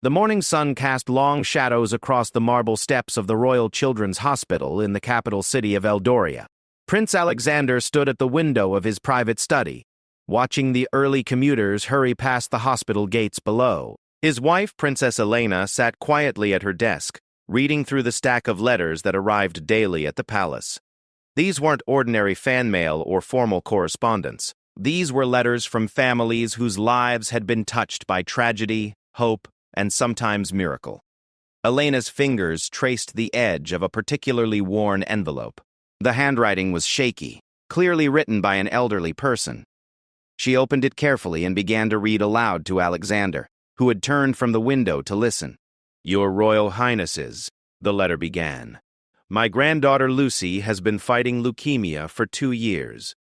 The morning sun cast long shadows across the marble steps of the Royal Children's Hospital in the capital city of Eldoria. Prince Alexander stood at the window of his private study, watching the early commuters hurry past the hospital gates below. His wife, Princess Elena, sat quietly at her desk, reading through the stack of letters that arrived daily at the palace. These weren't ordinary fan mail or formal correspondence. These were letters from families whose lives had been touched by tragedy, hope, and sometimes miracle. Elena's fingers traced the edge of a particularly worn envelope. The handwriting was shaky, clearly written by an elderly person. She opened it carefully and began to read aloud to Alexander, who had turned from the window to listen. "Your Royal Highnesses," the letter began. "My granddaughter Lucy has been fighting leukemia for 2 years.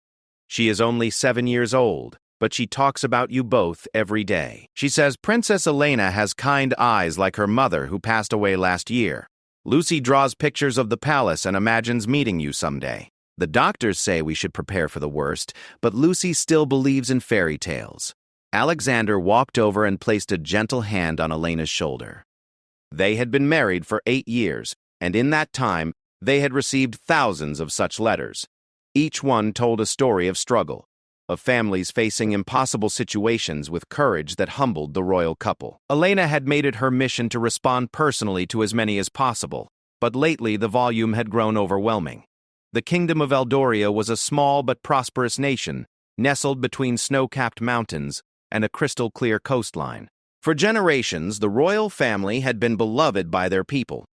She is only 7 years old, but she talks about you both every day. She says Princess Elena has kind eyes like her mother who passed away last year. Lucy draws pictures of the palace and imagines meeting you someday. The doctors say we should prepare for the worst, but Lucy still believes in fairy tales." Alexander walked over and placed a gentle hand on Elena's shoulder. They had been married for 8 years, and in that time, they had received thousands of such letters. Each one told a story of struggle, of families facing impossible situations with courage that humbled the royal couple. Elena had made it her mission to respond personally to as many as possible, but lately the volume had grown overwhelming. The Kingdom of Eldoria was a small but prosperous nation, nestled between snow-capped mountains and a crystal-clear coastline. For generations, the royal family had been beloved by their people,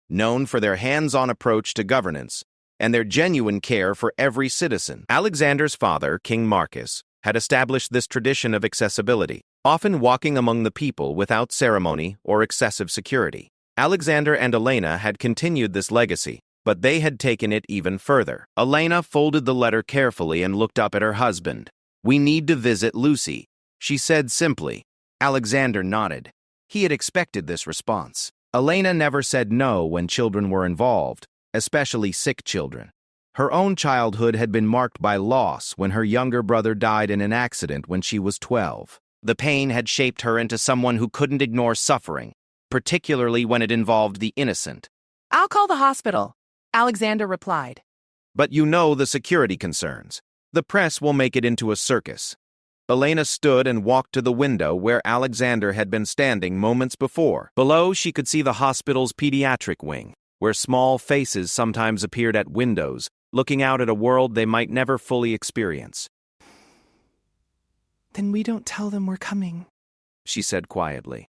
known for their hands-on approach to governance and their genuine care for every citizen. Alexander's father, King Marcus, had established this tradition of accessibility, often walking among the people without ceremony or excessive security. Alexander and Elena had continued this legacy, but they had taken it even further. Elena folded the letter carefully and looked up at her husband. "We need to visit Lucy," she said simply. Alexander nodded. He had expected this response. Elena never said no when children were involved, especially sick children. Her own childhood had been marked by loss when her younger brother died in an accident when she was 12. The pain had shaped her into someone who couldn't ignore suffering, particularly when it involved the innocent. "I'll call the hospital," Alexander replied. "But you know the security concerns. The press will make it into a circus." Elena stood and walked to the window where Alexander had been standing moments before. Below, she could see the hospital's pediatric wing, where small faces sometimes appeared at windows, looking out at a world they might never fully experience. "Then we don't tell them we're coming," she said quietly.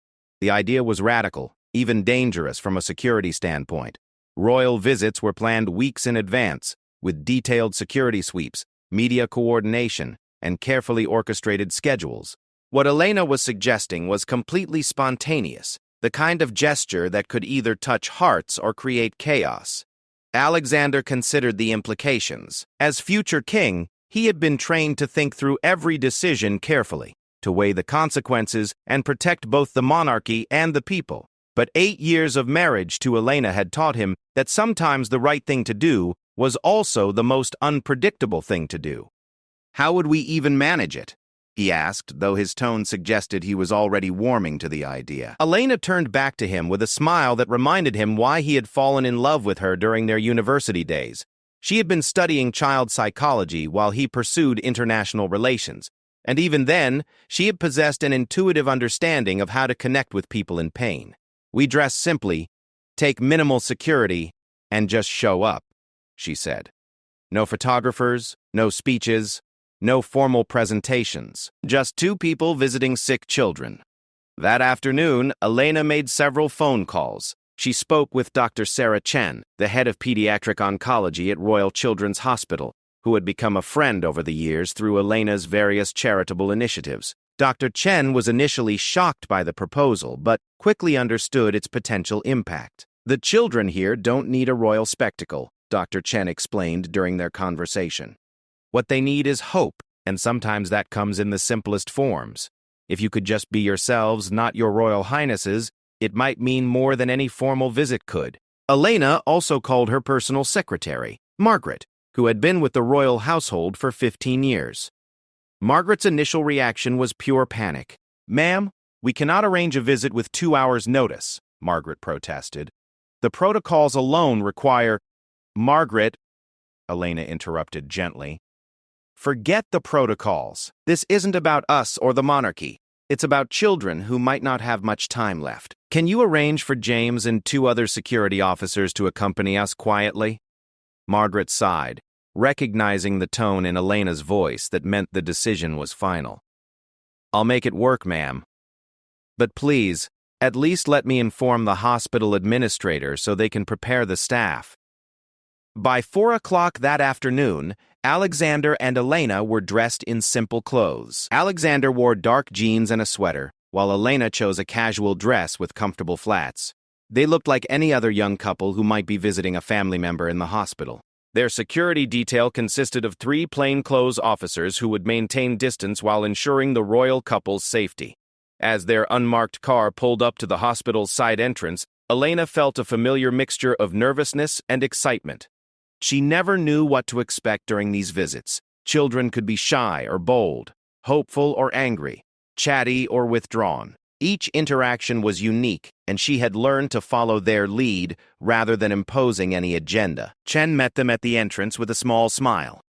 The idea was radical, even dangerous from a security standpoint. Royal visits were planned weeks in advance, with detailed security sweeps, media coordination, and carefully orchestrated schedules. What Elena was suggesting was completely spontaneous, the kind of gesture that could either touch hearts or create chaos. Alexander considered the implications. As future king, he had been trained to think through every decision carefully, to weigh the consequences and protect both the monarchy and the people. But 8 years of marriage to Elena had taught him that sometimes the right thing to do was also the most unpredictable thing to do. "How would we even manage it?" he asked, though his tone suggested he was already warming to the idea. Elena turned back to him with a smile that reminded him why he had fallen in love with her during their university days. She had been studying child psychology while he pursued international relations, and even then, she had possessed an intuitive understanding of how to connect with people in pain. "We dress simply, take minimal security, and just show up," she said. "No photographers, no speeches, no formal presentations, just 2 people visiting sick children." That afternoon, Elena made several phone calls. She spoke with Dr. Sarah Chen, the head of pediatric oncology at Royal Children's Hospital, who had become a friend over the years through Elena's various charitable initiatives. Dr. Chen was initially shocked by the proposal, but quickly understood its potential impact. "The children here don't need a royal spectacle," Dr. Chen explained during their conversation. "What they need is hope, and sometimes that comes in the simplest forms. If you could just be yourselves, not your royal highnesses, it might mean more than any formal visit could." Elena also called her personal secretary, Margaret, who had been with the royal household for 15 years. Margaret's initial reaction was pure panic. "Ma'am, We cannot arrange a visit with 2 hours' notice, Margaret protested. The protocols alone require— Margaret, Elena interrupted gently. Forget the protocols. This isn't about us or the monarchy. It's about children who might not have much time left. Can you arrange for James and 2 other security officers to accompany us quietly? Margaret sighed, recognizing the tone in Elena's voice that meant the decision was final. I'll make it work, ma'am. But please, at least let me inform the hospital administrator so they can prepare the staff. By 4 o'clock that afternoon, Alexander and Elena were dressed in simple clothes. Alexander wore dark jeans and a sweater, while Elena chose a casual dress with comfortable flats. They looked like any other young couple who might be visiting a family member in the hospital. Their security detail consisted of 3 plainclothes officers who would maintain distance while ensuring the royal couple's safety. As their unmarked car pulled up to the hospital's side entrance, Elena felt a familiar mixture of nervousness and excitement. She never knew what to expect during these visits. Children could be shy or bold, hopeful or angry, chatty or withdrawn. Each interaction was unique, and she had learned to follow their lead rather than imposing any agenda. Chen met them at the entrance with a small smile.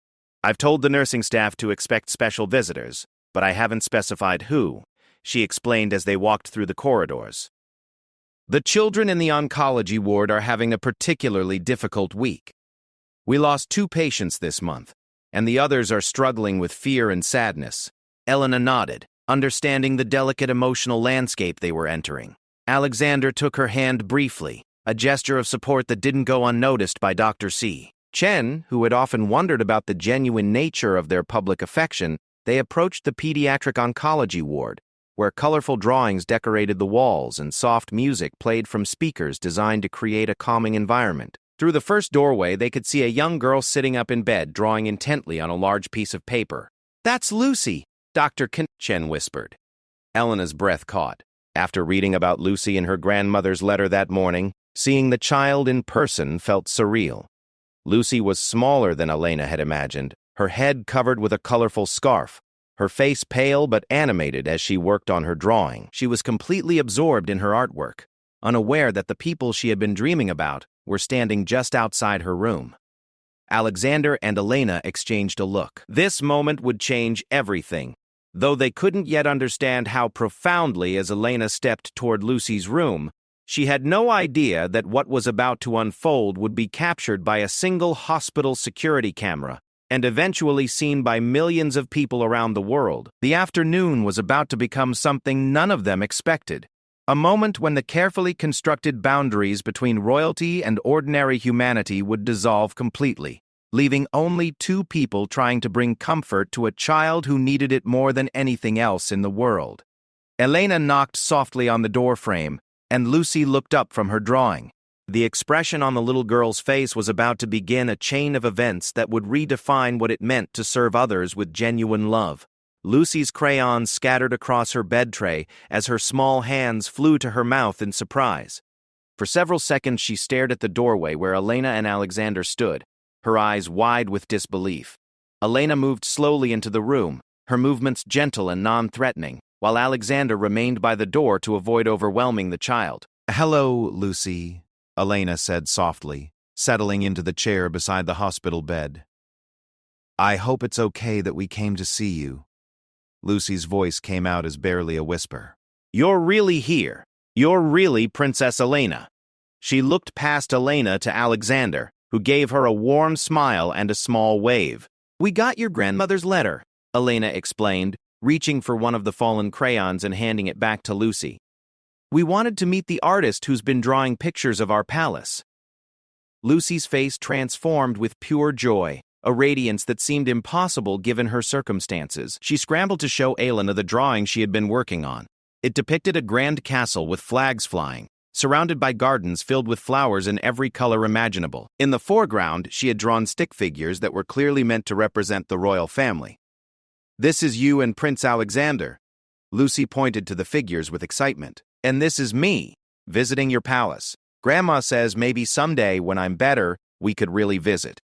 I've told the nursing staff to expect special visitors, but I haven't specified who, she explained as they walked through the corridors. The children in the oncology ward are having a particularly difficult week. We lost 2 patients this month, and the others are struggling with fear and sadness. Elena nodded, understanding the delicate emotional landscape they were entering. Alexander took her hand briefly, a gesture of support that didn't go unnoticed by Dr. C. Chen, who had often wondered about the genuine nature of their public affection, they approached the pediatric oncology ward, where colorful drawings decorated the walls and soft music played from speakers designed to create a calming environment. Through the first doorway, they could see a young girl sitting up in bed, drawing intently on a large piece of paper. That's Lucy, Dr. Chen whispered. Elena's breath caught. After reading about Lucy in her grandmother's letter that morning, seeing the child in person felt surreal. Lucy was smaller than Elena had imagined, her head covered with a colorful scarf, her face pale but animated as she worked on her drawing. She was completely absorbed in her artwork, unaware that the people she had been dreaming about were standing just outside her room. Alexander and Elena exchanged a look. This moment would change everything, though they couldn't yet understand how profoundly. As Elena stepped toward Lucy's room, she had no idea that what was about to unfold would be captured by a single hospital security camera and eventually seen by millions of people around the world. The afternoon was about to become something none of them expected. A moment when the carefully constructed boundaries between royalty and ordinary humanity would dissolve completely, leaving only 2 people trying to bring comfort to a child who needed it more than anything else in the world. Elena knocked softly on the doorframe, and Lucy looked up from her drawing. The expression on the little girl's face was about to begin a chain of events that would redefine what it meant to serve others with genuine love. Lucy's crayons scattered across her bed tray as her small hands flew to her mouth in surprise. For several seconds she stared at the doorway where Elena and Alexander stood, her eyes wide with disbelief. Elena moved slowly into the room, her movements gentle and non-threatening, while Alexander remained by the door to avoid overwhelming the child. "Hello, Lucy," Elena said softly, settling into the chair beside the hospital bed. "I hope it's okay that we came to see you." Lucy's voice came out as barely a whisper. "You're really here. You're really Princess Elena." She looked past Elena to Alexander, who gave her a warm smile and a small wave. "We got your grandmother's letter," Elena explained, reaching for one of the fallen crayons and handing it back to Lucy. "We wanted to meet the artist who's been drawing pictures of our palace." Lucy's face transformed with pure joy, a radiance that seemed impossible given her circumstances. She scrambled to show Elena the drawing she had been working on. It depicted a grand castle with flags flying, surrounded by gardens filled with flowers in every color imaginable. In the foreground, she had drawn stick figures that were clearly meant to represent the royal family. "This is you and Prince Alexander." Lucy pointed to the figures with excitement. "And this is me, visiting your palace. Grandma says maybe someday, when I'm better, we could really visit."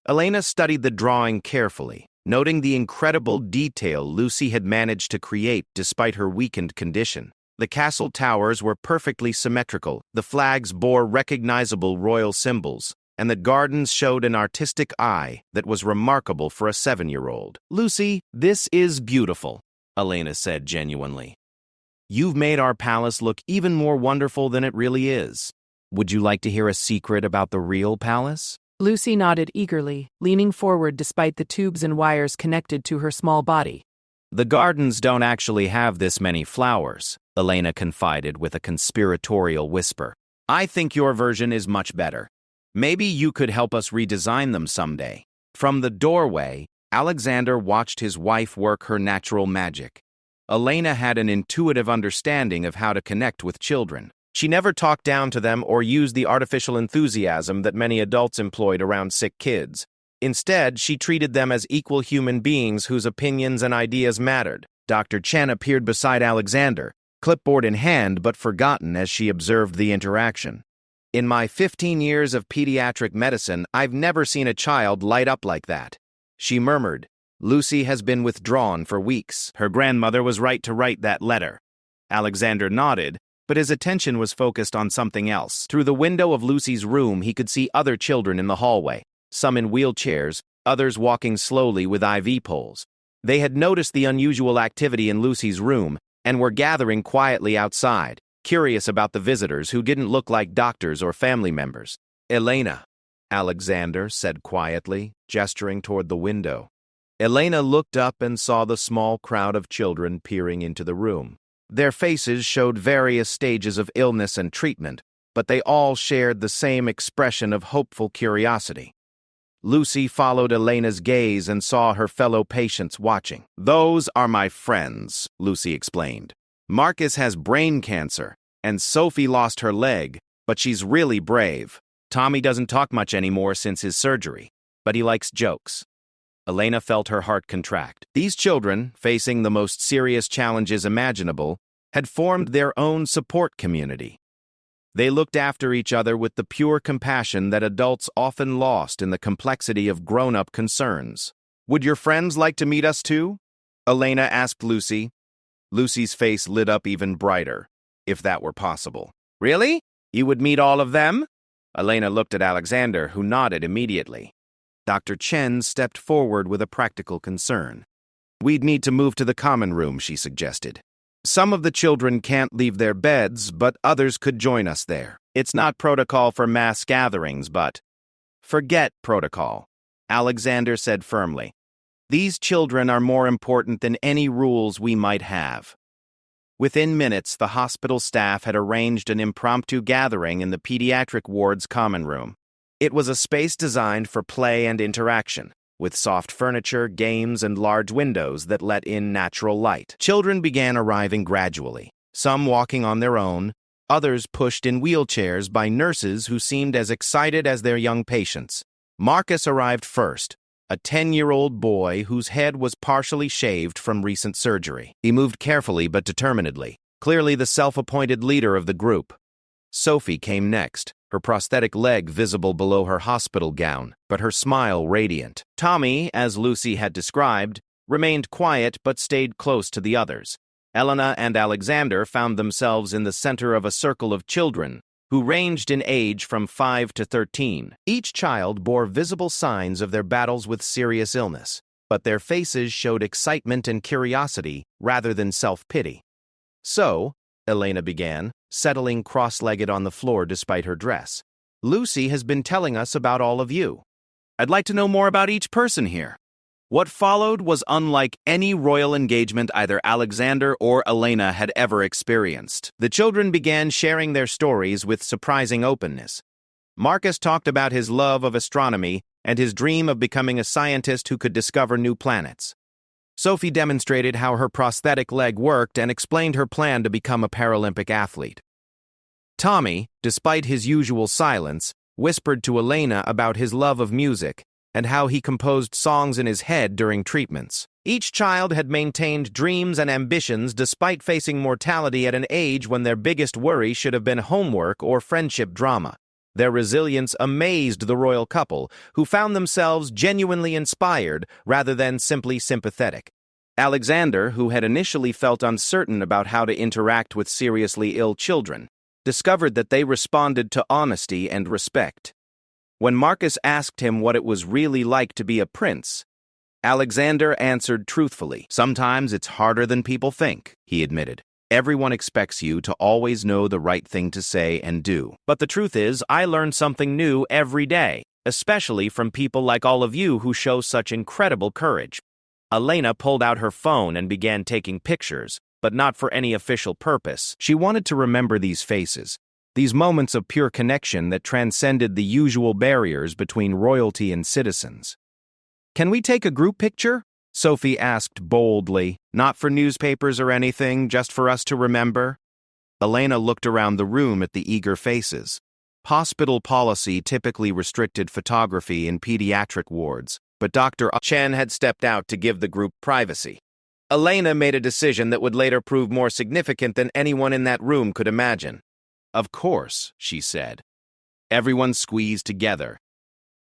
Elena studied the drawing carefully, noting the incredible detail Lucy had managed to create despite her weakened condition. The castle towers were perfectly symmetrical, the flags bore recognizable royal symbols, and the gardens showed an artistic eye that was remarkable for a 7-year-old. "Lucy, this is beautiful," Elena said genuinely. "You've made our palace look even more wonderful than it really is. Would you like to hear a secret about the real palace?" Lucy nodded eagerly, leaning forward despite the tubes and wires connected to her small body. "The gardens don't actually have this many flowers," Elena confided with a conspiratorial whisper. "I think your version is much better. Maybe you could help us redesign them someday." From the doorway, Alexander watched his wife work her natural magic. Elena had an intuitive understanding of how to connect with children. She never talked down to them or used the artificial enthusiasm that many adults employed around sick kids. Instead, she treated them as equal human beings whose opinions and ideas mattered. Dr. Chen appeared beside Alexander, clipboard in hand but forgotten as she observed the interaction. "In my 15 years of pediatric medicine, I've never seen a child light up like that," she murmured. "Lucy has been withdrawn for weeks. Her grandmother was right to write that letter." Alexander nodded, but his attention was focused on something else. Through the window of Lucy's room, he could see other children in the hallway, some in wheelchairs, others walking slowly with IV poles. They had noticed the unusual activity in Lucy's room and were gathering quietly outside, curious about the visitors who didn't look like doctors or family members. "Elena," Alexander said quietly, gesturing toward the window. Elena looked up and saw the small crowd of children peering into the room. Their faces showed various stages of illness and treatment, but they all shared the same expression of hopeful curiosity. Lucy followed Elena's gaze and saw her fellow patients watching. "Those are my friends," Lucy explained. "Marcus has brain cancer, and Sophie lost her leg, but she's really brave. Tommy doesn't talk much anymore since his surgery, but he likes jokes." Elena felt her heart contract. These children, facing the most serious challenges imaginable, had formed their own support community. They looked after each other with the pure compassion that adults often lost in the complexity of grown-up concerns. "Would your friends like to meet us too?" Elena asked Lucy. Lucy's face lit up even brighter, if that were possible. "Really? You would meet all of them?" Elena looked at Alexander, who nodded immediately. Dr. Chen stepped forward with a practical concern. "We'd need to move to the common room," she suggested. "Some of the children can't leave their beds, but others could join us there. It's not protocol for mass gatherings, but—" "Forget protocol," Alexander said firmly. "These children are more important than any rules we might have." Within minutes, the hospital staff had arranged an impromptu gathering in the pediatric ward's common room. It was a space designed for play and interaction, with soft furniture, games, and large windows that let in natural light. Children began arriving gradually, some walking on their own, others pushed in wheelchairs by nurses who seemed as excited as their young patients. Marcus arrived first, a 10-year-old boy whose head was partially shaved from recent surgery. He moved carefully but determinedly, clearly the self-appointed leader of the group. Sophie came next, her prosthetic leg visible below her hospital gown, but her smile radiant. Tommy, as Lucy had described, remained quiet but stayed close to the others. Elena and Alexander found themselves in the center of a circle of children who ranged in age from 5 to 13. Each child bore visible signs of their battles with serious illness, but their faces showed excitement and curiosity rather than self-pity. "So," Elena began, settling cross-legged on the floor despite her dress, "Lucy has been telling us about all of you. I'd like to know more about each person here." What followed was unlike any royal engagement either Alexander or Elena had ever experienced. The children began sharing their stories with surprising openness. Marcus talked about his love of astronomy and his dream of becoming a scientist who could discover new planets. Sophie demonstrated how her prosthetic leg worked and explained her plan to become a Paralympic athlete. Tommy, despite his usual silence, whispered to Elena about his love of music and how he composed songs in his head during treatments. Each child had maintained dreams and ambitions despite facing mortality at an age when their biggest worry should have been homework or friendship drama. Their resilience amazed the royal couple, who found themselves genuinely inspired rather than simply sympathetic. Alexander, who had initially felt uncertain about how to interact with seriously ill children, discovered that they responded to honesty and respect. When Marcus asked him what it was really like to be a prince, Alexander answered truthfully. "Sometimes it's harder than people think," he admitted. "Everyone expects you to always know the right thing to say and do. But the truth is, I learn something new every day, especially from people like all of you who show such incredible courage." Elena pulled out her phone and began taking pictures, but not for any official purpose. She wanted to remember these faces, these moments of pure connection that transcended the usual barriers between royalty and citizens. "Can we take a group picture?" Sophie asked boldly. "Not for newspapers or anything, just for us to remember." Elena looked around the room at the eager faces. Hospital policy typically restricted photography in pediatric wards, but Dr. Chen had stepped out to give the group privacy. Elena made a decision that would later prove more significant than anyone in that room could imagine. "Of course," she said. Everyone squeezed together.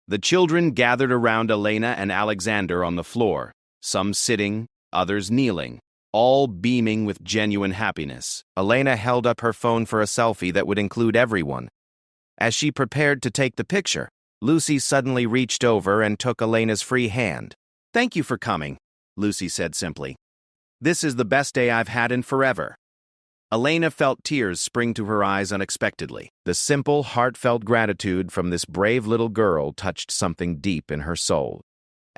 The children gathered around Elena and Alexander on the floor, some sitting, others kneeling, all beaming with genuine happiness. Elena held up her phone for a selfie that would include everyone. As she prepared to take the picture, Lucy suddenly reached over and took Elena's free hand. "Thank you for coming," Lucy said simply. "This is the best day I've had in forever." Elena felt tears spring to her eyes unexpectedly. The simple, heartfelt gratitude from this brave little girl touched something deep in her soul.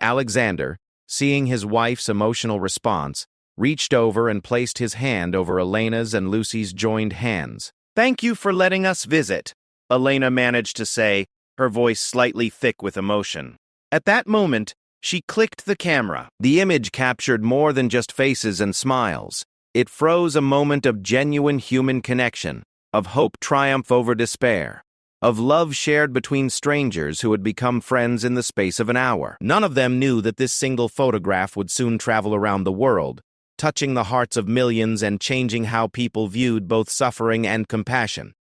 Alexander, seeing his wife's emotional response, reached over and placed his hand over Elena's and Lucy's joined hands. "Thank you for letting us visit," Elena managed to say, her voice slightly thick with emotion. At that moment, she clicked the camera. The image captured more than just faces and smiles. It froze a moment of genuine human connection, of hope triumph over despair, of love shared between strangers who had become friends in the space of an hour. None of them knew that this single photograph would soon travel around the world, touching the hearts of millions and changing how people viewed both suffering and compassion.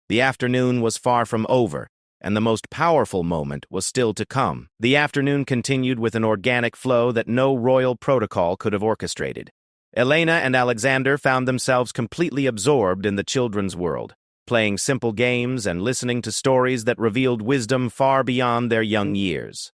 The afternoon was far from over, and the most powerful moment was still to come. The afternoon continued with an organic flow that no royal protocol could have orchestrated. Elena and Alexander found themselves completely absorbed in the children's world, playing simple games and listening to stories that revealed wisdom far beyond their young years.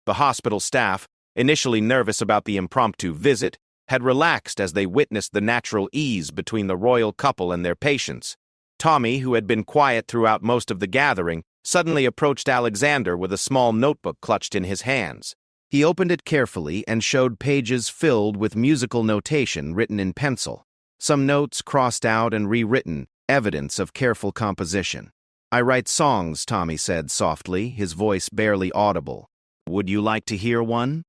The hospital staff, initially nervous about the impromptu visit, had relaxed as they witnessed the natural ease between the royal couple and their patients. Tommy, who had been quiet throughout most of the gathering, suddenly approached Alexander with a small notebook clutched in his hands. He opened it carefully and showed pages filled with musical notation written in pencil. Some notes crossed out and rewritten, evidence of careful composition. "I write songs," Tommy said softly, his voice barely audible. "Would you like to hear one?"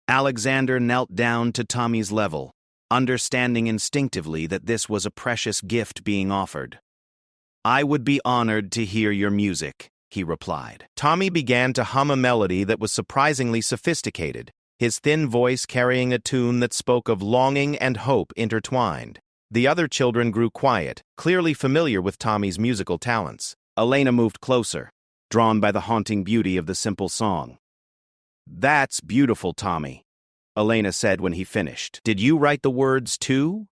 Alexander knelt down to Tommy's level, understanding instinctively that this was a precious gift being offered. "I would be honored to hear your music," he replied. Tommy began to hum a melody that was surprisingly sophisticated, his thin voice carrying a tune that spoke of longing and hope intertwined. The other children grew quiet, clearly familiar with Tommy's musical talents. Elena moved closer, drawn by the haunting beauty of the simple song. "That's beautiful, Tommy," Elena said when he finished. "Did you write the words too?"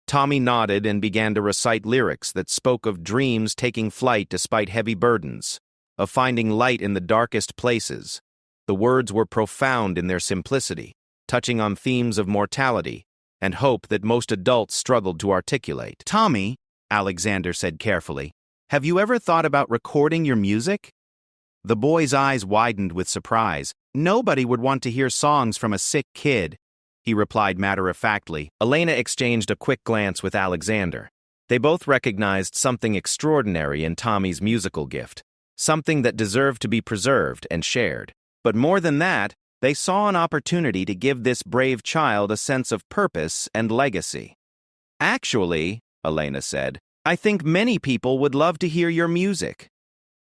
Tommy nodded and began to recite lyrics that spoke of dreams taking flight despite heavy burdens, of finding light in the darkest places. The words were profound in their simplicity, touching on themes of mortality and hope that most adults struggled to articulate. "Tommy," Alexander said carefully, "have you ever thought about recording your music?" The boy's eyes widened with surprise. "Nobody would want to hear songs from a sick kid," he replied matter-of-factly. Elena exchanged a quick glance with Alexander. They both recognized something extraordinary in Tommy's musical gift, something that deserved to be preserved and shared. But more than that, they saw an opportunity to give this brave child a sense of purpose and legacy. "Actually," Elena said, "I think many people would love to hear your music.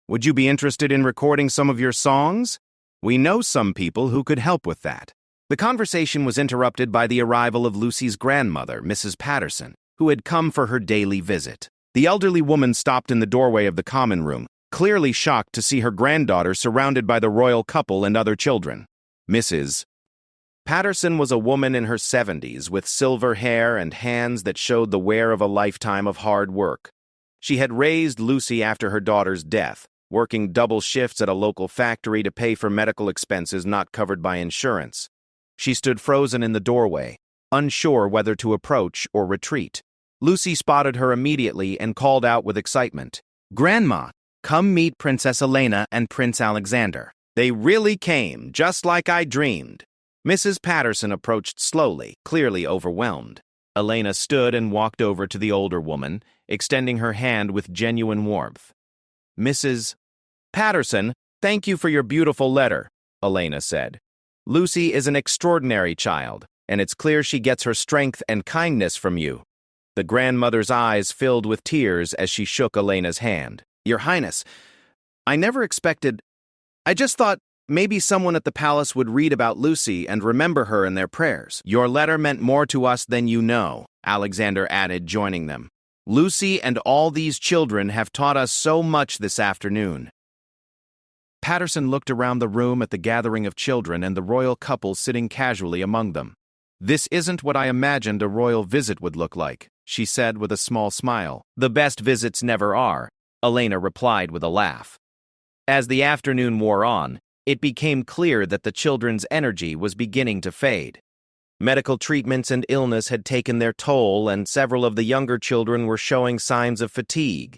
Would you be interested in recording some of your songs? We know some people who could help with that." The conversation was interrupted by the arrival of Lucy's grandmother, Mrs. Patterson, who had come for her daily visit. The elderly woman stopped in the doorway of the common room, clearly shocked to see her granddaughter surrounded by the royal couple and other children. Mrs. Patterson was a woman in her 70s with silver hair and hands that showed the wear of a lifetime of hard work. She had raised Lucy after her daughter's death, working double shifts at a local factory to pay for medical expenses not covered by insurance. She stood frozen in the doorway, unsure whether to approach or retreat. Lucy spotted her immediately and called out with excitement, "Grandma, come meet Princess Elena and Prince Alexander. They really came, just like I dreamed." Mrs. Patterson approached slowly, clearly overwhelmed. Elena stood and walked over to the older woman, extending her hand with genuine warmth. "Mrs. Patterson, thank you for your beautiful letter," Elena said. "Lucy is an extraordinary child, and it's clear she gets her strength and kindness from you." The grandmother's eyes filled with tears as she shook Elena's hand. "Your Highness, I never expected... I just thought maybe someone at the palace would read about Lucy and remember her in their prayers." "Your letter meant more to us than you know," Alexander added, joining them. "Lucy and all these children have taught us so much this afternoon." Patterson looked around the room at the gathering of children and the royal couple sitting casually among them. "This isn't what I imagined a royal visit would look like," she said with a small smile. "The best visits never are," Elena replied with a laugh. As the afternoon wore on, it became clear that the children's energy was beginning to fade. Medical treatments and illness had taken their toll, and several of the younger children were showing signs of fatigue.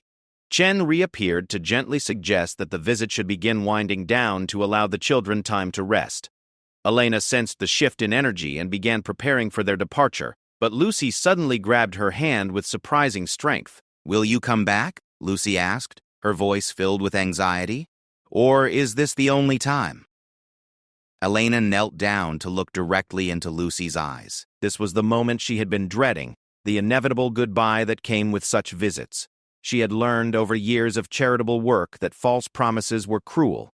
Chen reappeared to gently suggest that the visit should begin winding down to allow the children time to rest. Elena sensed the shift in energy and began preparing for their departure, but Lucy suddenly grabbed her hand with surprising strength. "Will you come back?" Lucy asked, her voice filled with anxiety. "Or is this the only time?" Elena knelt down to look directly into Lucy's eyes. This was the moment she had been dreading, the inevitable goodbye that came with such visits. She had learned over years of charitable work that false promises were cruel,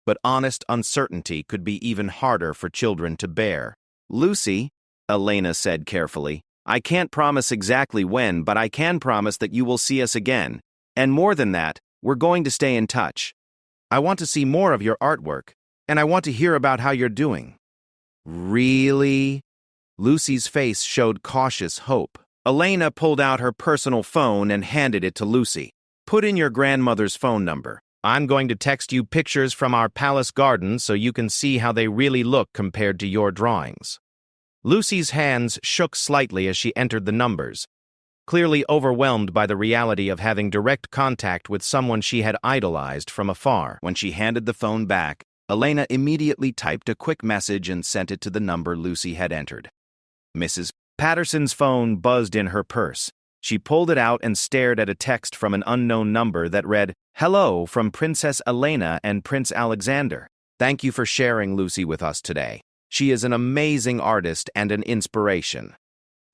but honest uncertainty could be even harder for children to bear. "Lucy," Elena said carefully, "I can't promise exactly when, but I can promise that you will see us again. And more than that, we're going to stay in touch. I want to see more of your artwork, and I want to hear about how you're doing." "Really?" Lucy's face showed cautious hope. Elena pulled out her personal phone and handed it to Lucy. "Put in your grandmother's phone number. I'm going to text you pictures from our palace garden so you can see how they really look compared to your drawings." Lucy's hands shook slightly as she entered the numbers, clearly overwhelmed by the reality of having direct contact with someone she had idolized from afar. When she handed the phone back, Elena immediately typed a quick message and sent it to the number Lucy had entered. Mrs. Patterson's phone buzzed in her purse. She pulled it out and stared at a text from an unknown number that read, "Hello from Princess Elena and Prince Alexander. Thank you for sharing Lucy with us today. She is an amazing artist and an inspiration."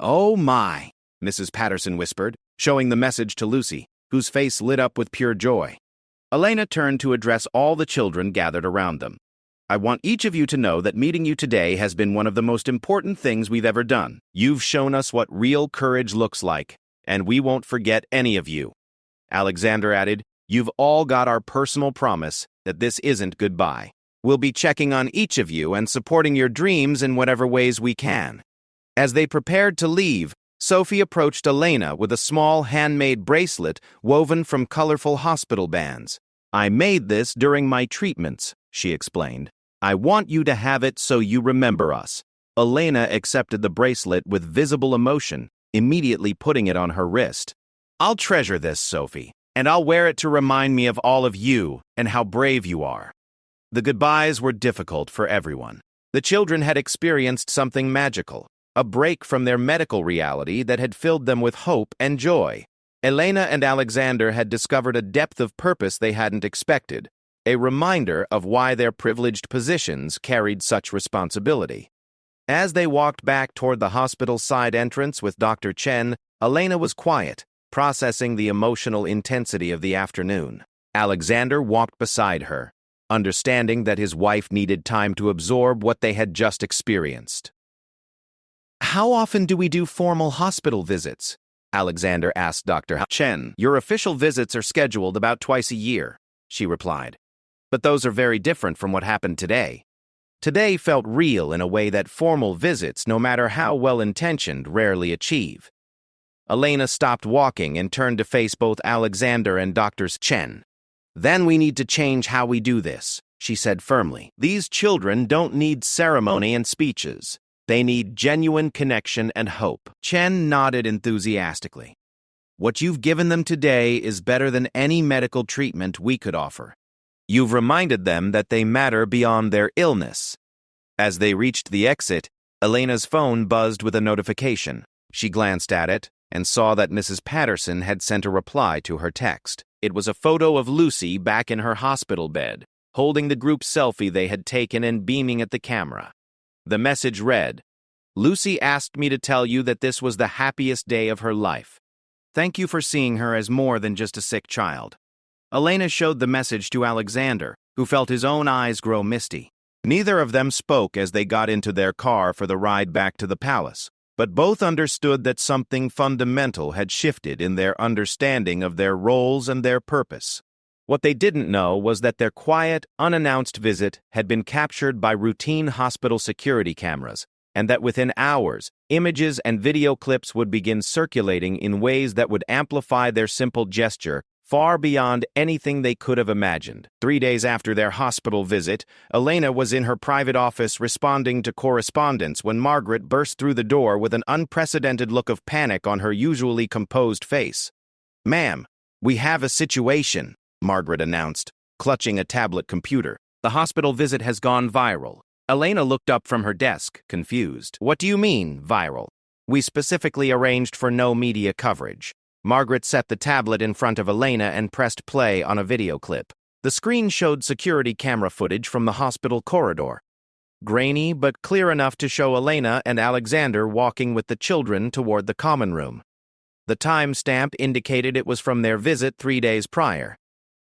"Oh my," Mrs. Patterson whispered, showing the message to Lucy, whose face lit up with pure joy. Elena turned to address all the children gathered around them. "I want each of you to know that meeting you today has been one of the most important things we've ever done. You've shown us what real courage looks like, and we won't forget any of you." Alexander added, "You've all got our personal promise that this isn't goodbye. We'll be checking on each of you and supporting your dreams in whatever ways we can." As they prepared to leave, Sophie approached Elena with a small handmade bracelet woven from colorful hospital bands. "I made this during my treatments," she explained. "I want you to have it so you remember us." Elena accepted the bracelet with visible emotion, immediately putting it on her wrist. "I'll treasure this, Sophie, and I'll wear it to remind me of all of you and how brave you are." The goodbyes were difficult for everyone. The children had experienced something magical, a break from their medical reality that had filled them with hope and joy. Elena and Alexander had discovered a depth of purpose they hadn't expected, a reminder of why their privileged positions carried such responsibility. As they walked back toward the hospital side entrance with Dr. Chen, Elena was quiet, processing the emotional intensity of the afternoon. Alexander walked beside her, understanding that his wife needed time to absorb what they had just experienced. "How often do we do formal hospital visits?" Alexander asked Dr. Chen. "Your official visits are scheduled about twice a year," she replied. "But those are very different from what happened today." Today felt real in a way that formal visits, no matter how well-intentioned, rarely achieve. Elena stopped walking and turned to face both Alexander and Dr. Chen. "Then we need to change how we do this," she said firmly. "These children don't need ceremony and speeches. They need genuine connection and hope." Chen nodded enthusiastically. "What you've given them today is better than any medical treatment we could offer. You've reminded them that they matter beyond their illness." As they reached the exit, Elena's phone buzzed with a notification. She glanced at it and saw that Mrs. Patterson had sent a reply to her text. It was a photo of Lucy back in her hospital bed, holding the group selfie they had taken and beaming at the camera. The message read, "Lucy asked me to tell you that this was the happiest day of her life. Thank you for seeing her as more than just a sick child." Elena showed the message to Alexander, who felt his own eyes grow misty. Neither of them spoke as they got into their car for the ride back to the palace, but both understood that something fundamental had shifted in their understanding of their roles and their purpose. What they didn't know was that their quiet, unannounced visit had been captured by routine hospital security cameras, and that within hours, images and video clips would begin circulating in ways that would amplify their simple gesture far beyond anything they could have imagined. 3 days after their hospital visit, Elena was in her private office responding to correspondence when Margaret burst through the door with an unprecedented look of panic on her usually composed face. "Ma'am, we have a situation," Margaret announced, clutching a tablet computer. "The hospital visit has gone viral." Elena looked up from her desk, confused. "What do you mean, viral?" "We specifically arranged for no media coverage." Margaret set the tablet in front of Elena and pressed play on a video clip. The screen showed security camera footage from the hospital corridor. Grainy, but clear enough to show Elena and Alexander walking with the children toward the common room. The timestamp indicated it was from their visit 3 days prior.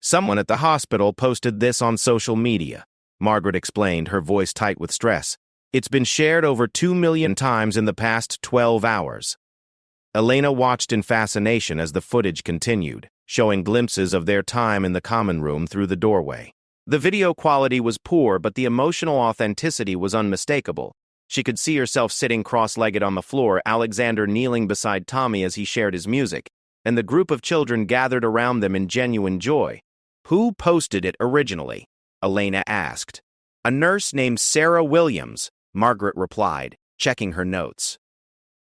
"Someone at the hospital posted this on social media," Margaret explained, her voice tight with stress. "It's been shared over 2 million times in the past 12 hours. Elena watched in fascination as the footage continued, showing glimpses of their time in the common room through the doorway. The video quality was poor, but the emotional authenticity was unmistakable. She could see herself sitting cross-legged on the floor, Alexander kneeling beside Tommy as he shared his music, and the group of children gathered around them in genuine joy. "Who posted it originally?" Elena asked. "A nurse named Sarah Williams," Margaret replied, checking her notes.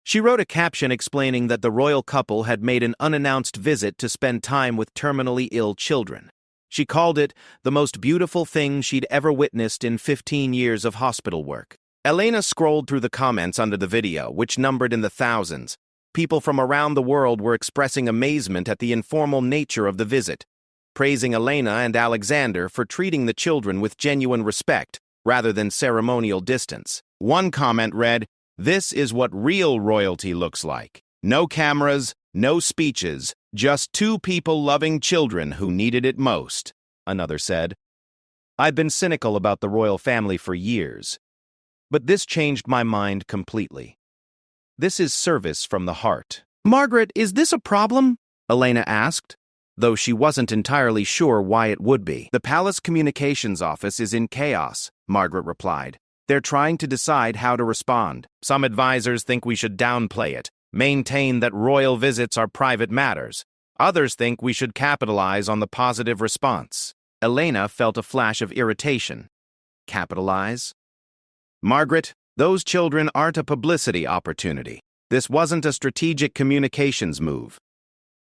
She wrote a caption explaining that the royal couple had made an unannounced visit to spend time with terminally ill children. She called it the most beautiful thing she'd ever witnessed in 15 years of hospital work. Elena scrolled through the comments under the video, which numbered in the thousands. People from around the world were expressing amazement at the informal nature of the visit, praising Elena and Alexander for treating the children with genuine respect rather than ceremonial distance. One comment read, "This is what real royalty looks like. No cameras, no speeches, just 2 people loving children who needed it most," another said. "I've been cynical about the royal family for years, but this changed my mind completely. This is service from the heart." "Margaret, is this a problem?" Elena asked, though she wasn't entirely sure why it would be. "The palace communications office is in chaos," Margaret replied. "They're trying to decide how to respond. Some advisors think we should downplay it, maintain that royal visits are private matters. Others think we should capitalize on the positive response." Elena felt a flash of irritation. Capitalize? "Margaret, those children aren't a publicity opportunity. This wasn't a strategic communications move."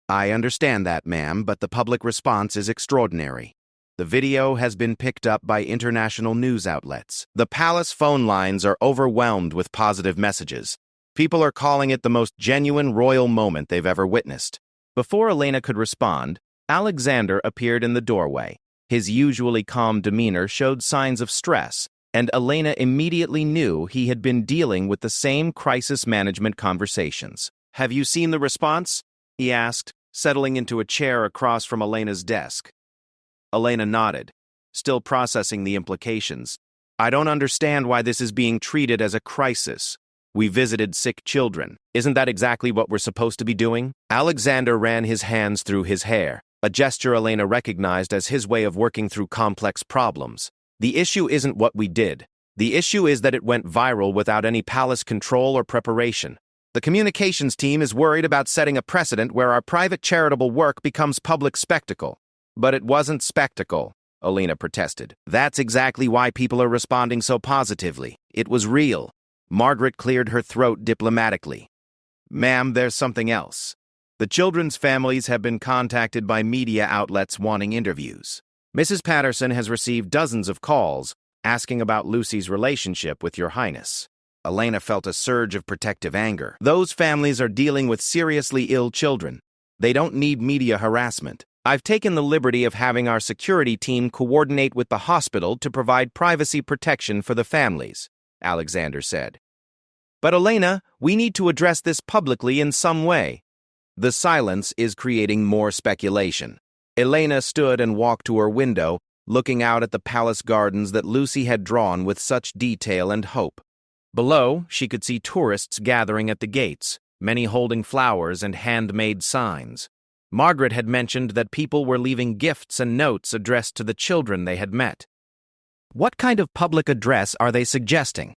"I understand that, ma'am, but the public response is extraordinary. The video has been picked up by international news outlets. The palace phone lines are overwhelmed with positive messages. People are calling it the most genuine royal moment they've ever witnessed." Before Elena could respond, Alexander appeared in the doorway. His usually calm demeanor showed signs of stress, and Elena immediately knew he had been dealing with the same crisis management conversations. "Have you seen the response?" he asked, settling into a chair across from Elena's desk. Elena nodded, still processing the implications. "I don't understand why this is being treated as a crisis. We visited sick children. Isn't that exactly what we're supposed to be doing?" Alexander ran his hands through his hair, a gesture Elena recognized as his way of working through complex problems. "The issue isn't what we did. The issue is that it went viral without any palace control or preparation. The communications team is worried about setting a precedent where our private charitable work becomes public spectacle. But it wasn't spectacle, Elena protested. That's exactly why people are responding so positively. It was real. Margaret cleared her throat diplomatically. Ma'am, there's something else. The children's families have been contacted by media outlets wanting interviews. Mrs. Patterson has received dozens of calls asking about Lucy's relationship with Your Highness. Elena felt a surge of protective anger. Those families are dealing with seriously ill children. They don't need media harassment. I've taken the liberty of having our security team coordinate with the hospital to provide privacy protection for the families, Alexander said. But Elena, we need to address this publicly in some way. The silence is creating more speculation. Elena stood and walked to her window, looking out at the palace gardens that Lucy had drawn with such detail and hope. Below, she could see tourists gathering at the gates, many holding flowers and handmade signs. Margaret had mentioned that people were leaving gifts and notes addressed to the children they had met. What kind of public address are they suggesting?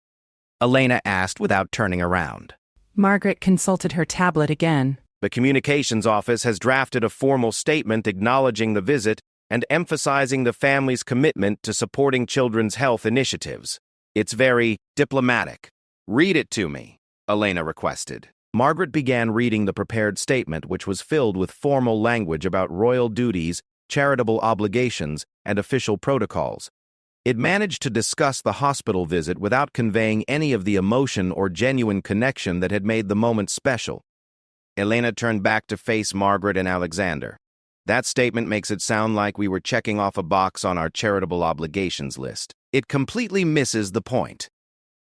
Elena asked without turning around. Margaret consulted her tablet again. The communications office has drafted a formal statement acknowledging the visit and emphasizing the family's commitment to supporting children's health initiatives. It's very diplomatic. Read it to me, Elena requested. Margaret began reading the prepared statement, which was filled with formal language about royal duties, charitable obligations, and official protocols. It managed to discuss the hospital visit without conveying any of the emotion or genuine connection that had made the moment special. Elena turned back to face Margaret and Alexander. That statement makes it sound like we were checking off a box on our charitable obligations list. It completely misses the point.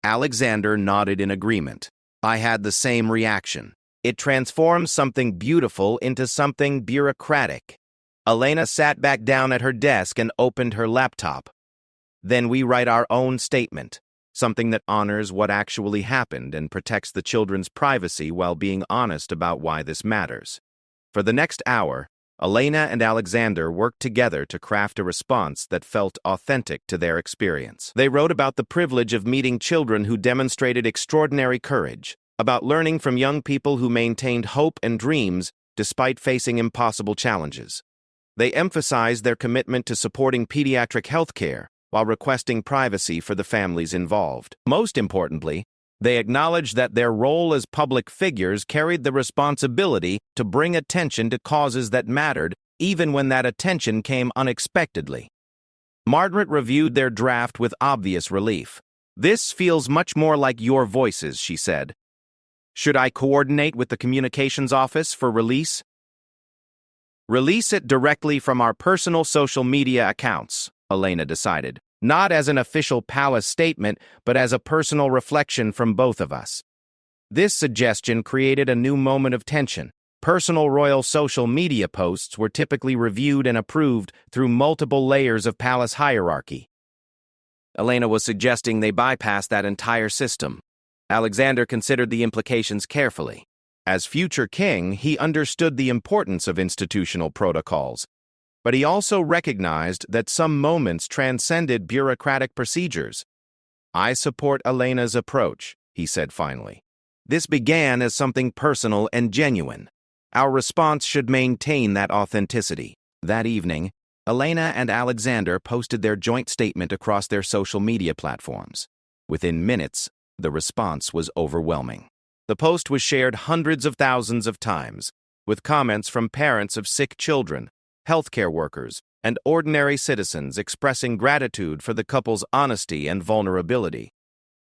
Alexander nodded in agreement. I had the same reaction. It transforms something beautiful into something bureaucratic. Elena sat back down at her desk and opened her laptop. Then we write our own statement, something that honors what actually happened and protects the children's privacy while being honest about why this matters. For the next hour, Elena and Alexander worked together to craft a response that felt authentic to their experience. They wrote about the privilege of meeting children who demonstrated extraordinary courage, about learning from young people who maintained hope and dreams despite facing impossible challenges. They emphasized their commitment to supporting pediatric health care while requesting privacy for the families involved. Most importantly, they acknowledged that their role as public figures carried the responsibility to bring attention to causes that mattered, even when that attention came unexpectedly. Margaret reviewed their draft with obvious relief. This feels much more like your voices, she said. Should I coordinate with the communications office for release? Release it directly from our personal social media accounts, Elena decided. Not as an official palace statement, but as a personal reflection from both of us. This suggestion created a new moment of tension. Personal royal social media posts were typically reviewed and approved through multiple layers of palace hierarchy. Elena was suggesting they bypass that entire system. Alexander considered the implications carefully. As future king, he understood the importance of institutional protocols. But he also recognized that some moments transcended bureaucratic procedures. I support Elena's approach, he said finally. This began as something personal and genuine. Our response should maintain that authenticity. That evening, Elena and Alexander posted their joint statement across their social media platforms. Within minutes, the response was overwhelming. The post was shared hundreds of thousands of times, with comments from parents of sick children, healthcare workers, and ordinary citizens expressing gratitude for the couple's honesty and vulnerability.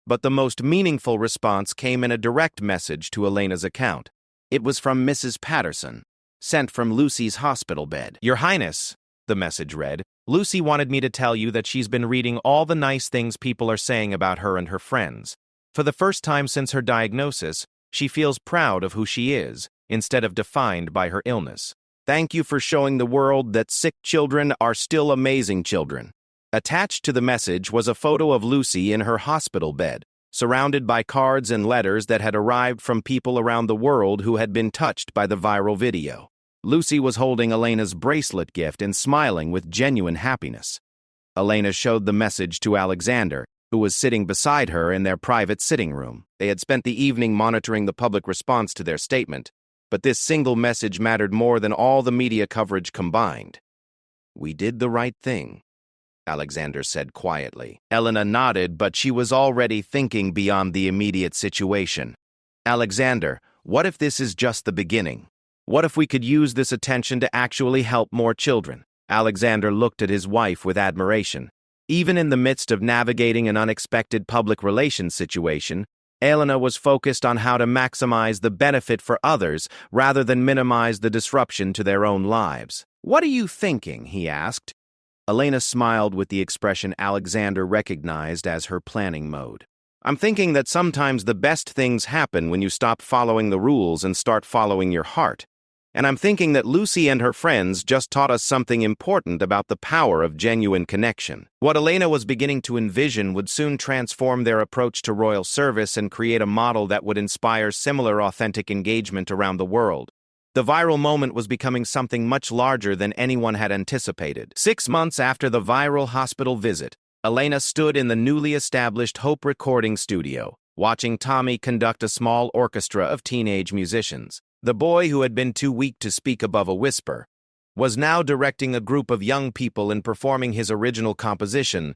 But the most meaningful response came in a direct message to Elena's account. It was from Mrs. Patterson, sent from Lucy's hospital bed. Your Highness, the message read, Lucy wanted me to tell you that she's been reading all the nice things people are saying about her and her friends. For the first time since her diagnosis, she feels proud of who she is, instead of defined by her illness. Thank you for showing the world that sick children are still amazing children. Attached to the message was a photo of Lucy in her hospital bed, surrounded by cards and letters that had arrived from people around the world who had been touched by the viral video. Lucy was holding Elena's bracelet gift and smiling with genuine happiness. Elena showed the message to Alexander, who was sitting beside her in their private sitting room. They had spent the evening monitoring the public response to their statement, but this single message mattered more than all the media coverage combined. "We did the right thing," Alexander said quietly. Elena nodded, but she was already thinking beyond the immediate situation. "Alexander, what if this is just the beginning? What if we could use this attention to actually help more children?" Alexander looked at his wife with admiration. Even in the midst of navigating an unexpected public relations situation, Elena was focused on how to maximize the benefit for others rather than minimize the disruption to their own lives. "What are you thinking?" he asked. Elena smiled with the expression Alexander recognized as her planning mode. "I'm thinking that sometimes the best things happen when you stop following the rules and start following your heart. And I'm thinking that Lucy and her friends just taught us something important about the power of genuine connection." What Elena was beginning to envision would soon transform their approach to royal service and create a model that would inspire similar authentic engagement around the world. The viral moment was becoming something much larger than anyone had anticipated. 6 months after the viral hospital visit, Elena stood in the newly established Hope recording studio, watching Tommy conduct a small orchestra of teenage musicians. The boy, who had been too weak to speak above a whisper, was now directing a group of young people in performing his original composition,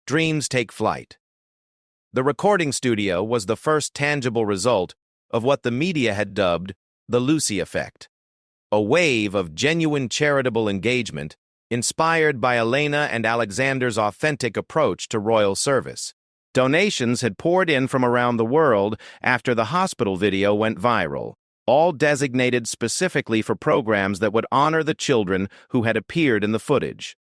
Dreams Take Flight. The recording studio was the first tangible result of what the media had dubbed the Lucy effect, a wave of genuine charitable engagement inspired by Elena and Alexander's authentic approach to royal service. Donations had poured in from around the world after the hospital video went viral, all designated specifically for programs that would honor the children who had appeared in the footage.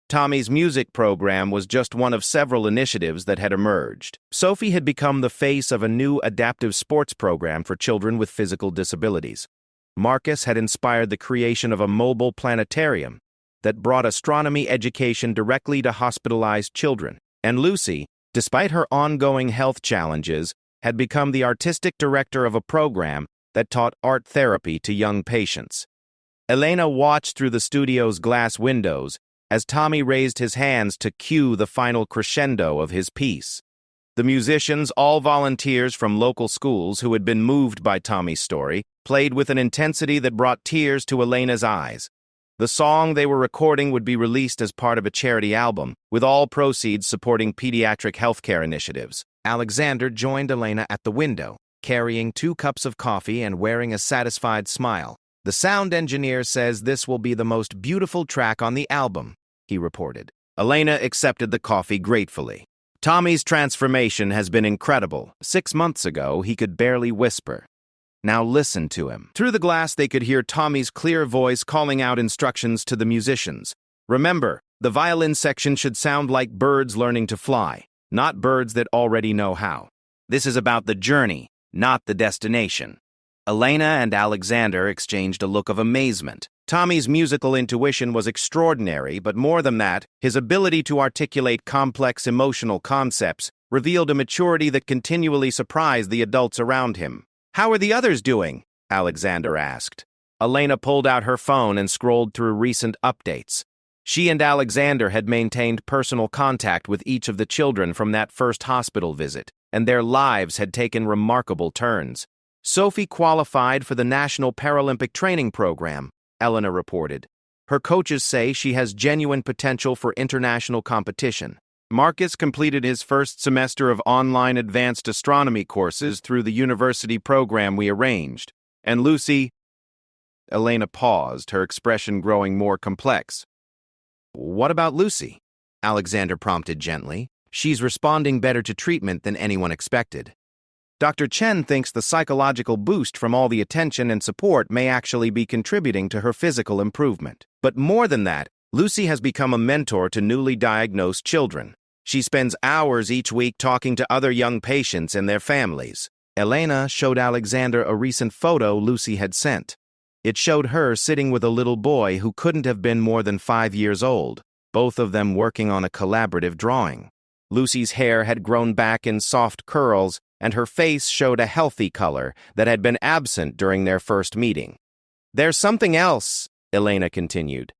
Tommy's music program was just one of several initiatives that had emerged. Sophie had become the face of a new adaptive sports program for children with physical disabilities. Marcus had inspired the creation of a mobile planetarium that brought astronomy education directly to hospitalized children. And Lucy, despite her ongoing health challenges, had become the artistic director of a program that taught art therapy to young patients. Elena watched through the studio's glass windows as Tommy raised his hands to cue the final crescendo of his piece. The musicians, all volunteers from local schools who had been moved by Tommy's story, played with an intensity that brought tears to Elena's eyes. The song they were recording would be released as part of a charity album, with all proceeds supporting pediatric healthcare initiatives. Alexander joined Elena at the window, carrying 2 cups of coffee and wearing a satisfied smile. "The sound engineer says this will be the most beautiful track on the album," he reported. Elena accepted the coffee gratefully. "Tommy's transformation has been incredible. 6 months ago, he could barely whisper. Now listen to him." Through the glass, they could hear Tommy's clear voice calling out instructions to the musicians. "Remember, the violin section should sound like birds learning to fly, not birds that already know how. This is about the journey, not the destination." Elena and Alexander exchanged a look of amazement. Tommy's musical intuition was extraordinary, but more than that, his ability to articulate complex emotional concepts revealed a maturity that continually surprised the adults around him. "How are the others doing?" Alexander asked. Elena pulled out her phone and scrolled through recent updates. She and Alexander had maintained personal contact with each of the children from that first hospital visit, and their lives had taken remarkable turns. "Sophie qualified for the National Paralympic Training Program," Elena reported. "Her coaches say she has genuine potential for international competition." Marcus completed his first semester of online advanced astronomy courses through the university program we arranged. "And Lucy—" Elena paused, her expression growing more complex. "What about Lucy?" Alexander prompted gently. "She's responding better to treatment than anyone expected. Dr. Chen thinks the psychological boost from all the attention and support may actually be contributing to her physical improvement. But more than that, Lucy has become a mentor to newly diagnosed children. She spends hours each week talking to other young patients and their families." Elena showed Alexander a recent photo Lucy had sent. It showed her sitting with a little boy who couldn't have been more than 5 years old, both of them working on a collaborative drawing. Lucy's hair had grown back in soft curls, and her face showed a healthy color that had been absent during their first meeting. "There's something else," Elena continued.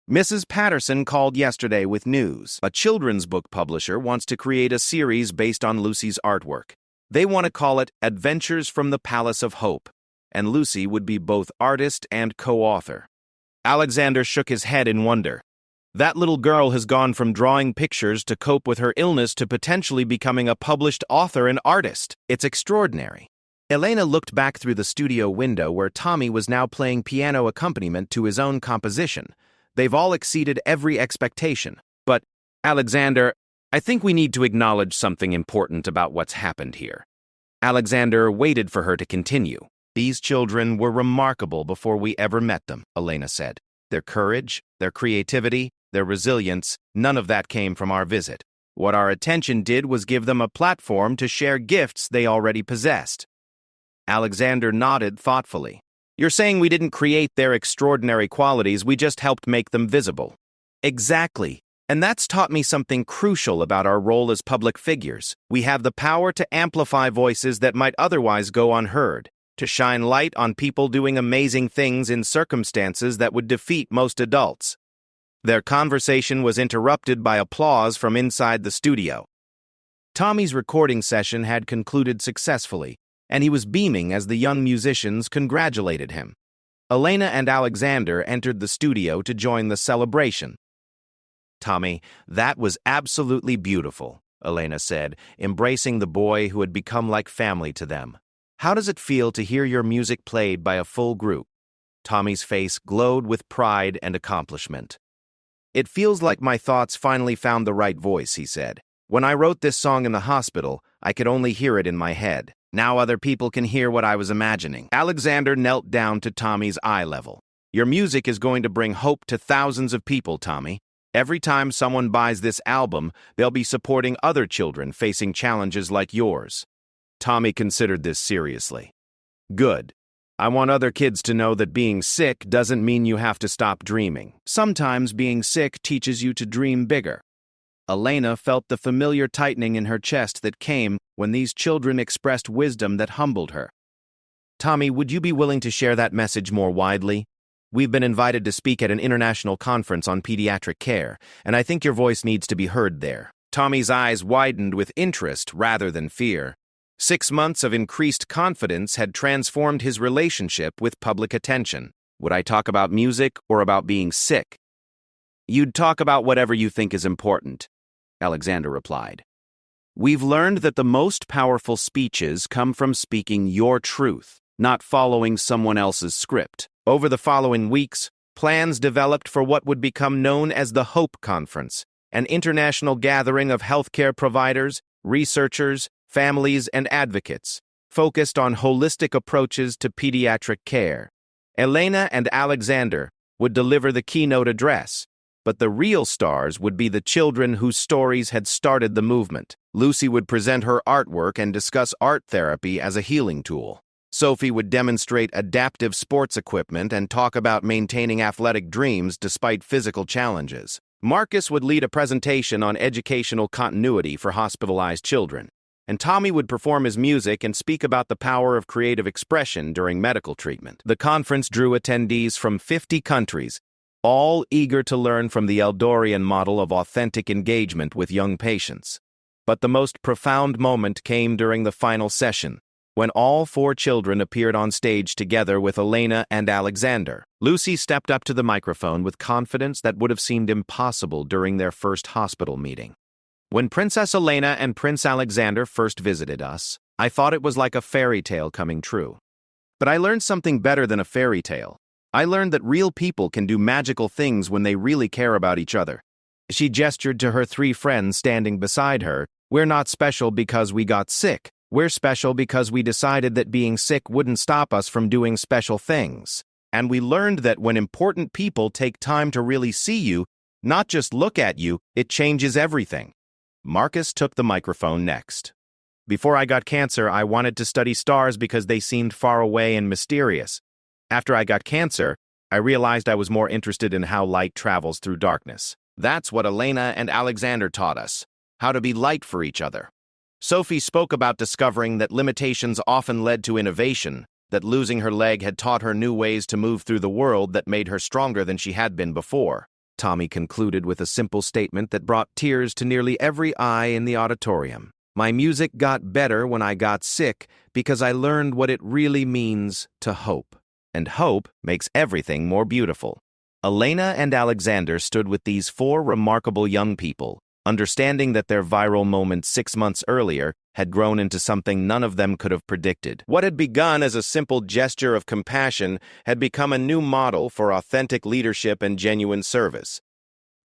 Mrs. Patterson called yesterday with news. A children's book publisher wants to create a series based on Lucy's artwork. They want to call it Adventures from the Palace of Hope, and Lucy would be both artist and co-author. Alexander shook his head in wonder. That little girl has gone from drawing pictures to cope with her illness to potentially becoming a published author and artist. It's extraordinary. Elena looked back through the studio window where Tommy was now playing piano accompaniment to his own composition. They've all exceeded every expectation. But, Alexander, I think we need to acknowledge something important about what's happened here. Alexander waited for her to continue. These children were remarkable before we ever met them, Elena said. Their courage, their creativity, their resilience, none of that came from our visit. What our attention did was give them a platform to share gifts they already possessed. Alexander nodded thoughtfully. You're saying we didn't create their extraordinary qualities, we just helped make them visible. Exactly. And that's taught me something crucial about our role as public figures. We have the power to amplify voices that might otherwise go unheard, to shine light on people doing amazing things in circumstances that would defeat most adults. Their conversation was interrupted by applause from inside the studio. Tommy's recording session had concluded successfully, and he was beaming as the young musicians congratulated him. Elena and Alexander entered the studio to join the celebration. Tommy, that was absolutely beautiful, Elena said, embracing the boy who had become like family to them. How does it feel to hear your music played by a full group? Tommy's face glowed with pride and accomplishment. It feels like my thoughts finally found the right voice, he said. When I wrote this song in the hospital, I could only hear it in my head. Now other people can hear what I was imagining. Alexander knelt down to Tommy's eye level. Your music is going to bring hope to thousands of people, Tommy. Every time someone buys this album, they'll be supporting other children facing challenges like yours. Tommy considered this seriously. Good. I want other kids to know that being sick doesn't mean you have to stop dreaming. Sometimes being sick teaches you to dream bigger. Elena felt the familiar tightening in her chest that came when these children expressed wisdom that humbled her. Tommy, would you be willing to share that message more widely? We've been invited to speak at an international conference on pediatric care, and I think your voice needs to be heard there. Tommy's eyes widened with interest rather than fear. 6 months of increased confidence had transformed his relationship with public attention. Would I talk about music or about being sick? You'd talk about whatever you think is important, Alexander replied. We've learned that the most powerful speeches come from speaking your truth, not following someone else's script. Over the following weeks, plans developed for what would become known as the Hope Conference, an international gathering of healthcare providers, researchers, families, and advocates, focused on holistic approaches to pediatric care. Elena and Alexander would deliver the keynote address, but the real stars would be the children whose stories had started the movement. Lucy would present her artwork and discuss art therapy as a healing tool. Sophie would demonstrate adaptive sports equipment and talk about maintaining athletic dreams despite physical challenges. Marcus would lead a presentation on educational continuity for hospitalized children, and Tommy would perform his music and speak about the power of creative expression during medical treatment. The conference drew attendees from 50 countries, all eager to learn from the Eldorian model of authentic engagement with young patients. But the most profound moment came during the final session, when all 4 children appeared on stage together with Elena and Alexander. Lucy stepped up to the microphone with confidence that would have seemed impossible during their first hospital meeting. When Princess Elena and Prince Alexander first visited us, I thought it was like a fairy tale coming true. But I learned something better than a fairy tale. I learned that real people can do magical things when they really care about each other. She gestured to her 3 friends standing beside her. We're not special because we got sick. We're special because we decided that being sick wouldn't stop us from doing special things. And we learned that when important people take time to really see you, not just look at you, it changes everything. Marcus took the microphone next. Before I got cancer, I wanted to study stars because they seemed far away and mysterious. After I got cancer, I realized I was more interested in how light travels through darkness. That's what Elena and Alexander taught us, how to be light for each other. Sophie spoke about discovering that limitations often led to innovation, that losing her leg had taught her new ways to move through the world that made her stronger than she had been before. Tommy concluded with a simple statement that brought tears to nearly every eye in the auditorium. My music got better when I got sick because I learned what it really means to hope. And hope makes everything more beautiful. Elena and Alexander stood with these four remarkable young people, understanding that their viral moment 6 months earlier had grown into something none of them could have predicted. What had begun as a simple gesture of compassion had become a new model for authentic leadership and genuine service.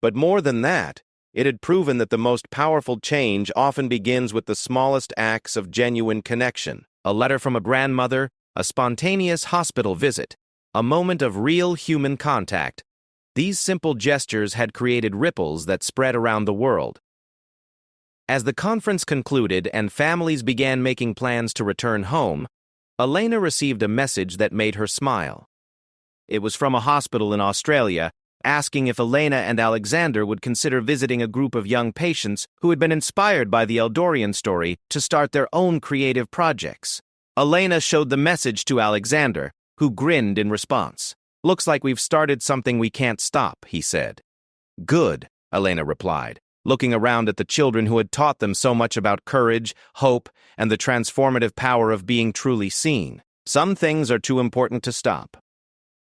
But more than that, it had proven that the most powerful change often begins with the smallest acts of genuine connection. A letter from a grandmother, a spontaneous hospital visit, a moment of real human contact. These simple gestures had created ripples that spread around the world. As the conference concluded and families began making plans to return home, Elena received a message that made her smile. It was from a hospital in Australia, asking if Elena and Alexander would consider visiting a group of young patients who had been inspired by the Eldorian story to start their own creative projects. Elena showed the message to Alexander, who grinned in response. "Looks like we've started something we can't stop," he said. "Good," Elena replied, looking around at the children who had taught them so much about courage, hope, and the transformative power of being truly seen. Some things are too important to stop.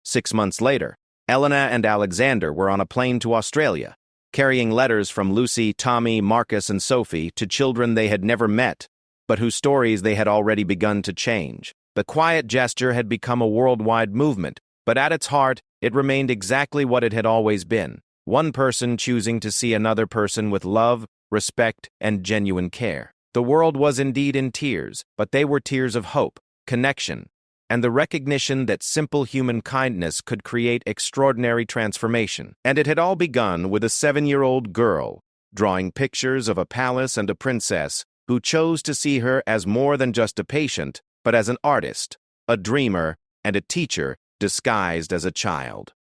6 months later, Elena and Alexander were on a plane to Australia, carrying letters from Lucy, Tommy, Marcus, and Sophie to children they had never met, but whose stories they had already begun to change. The quiet gesture had become a worldwide movement, but at its heart, it remained exactly what it had always been. One person choosing to see another person with love, respect, and genuine care. The world was indeed in tears, but they were tears of hope, connection, and the recognition that simple human kindness could create extraordinary transformation. And it had all begun with a 7-year-old girl, drawing pictures of a palace and a princess, who chose to see her as more than just a patient, but as an artist, a dreamer, and a teacher disguised as a child.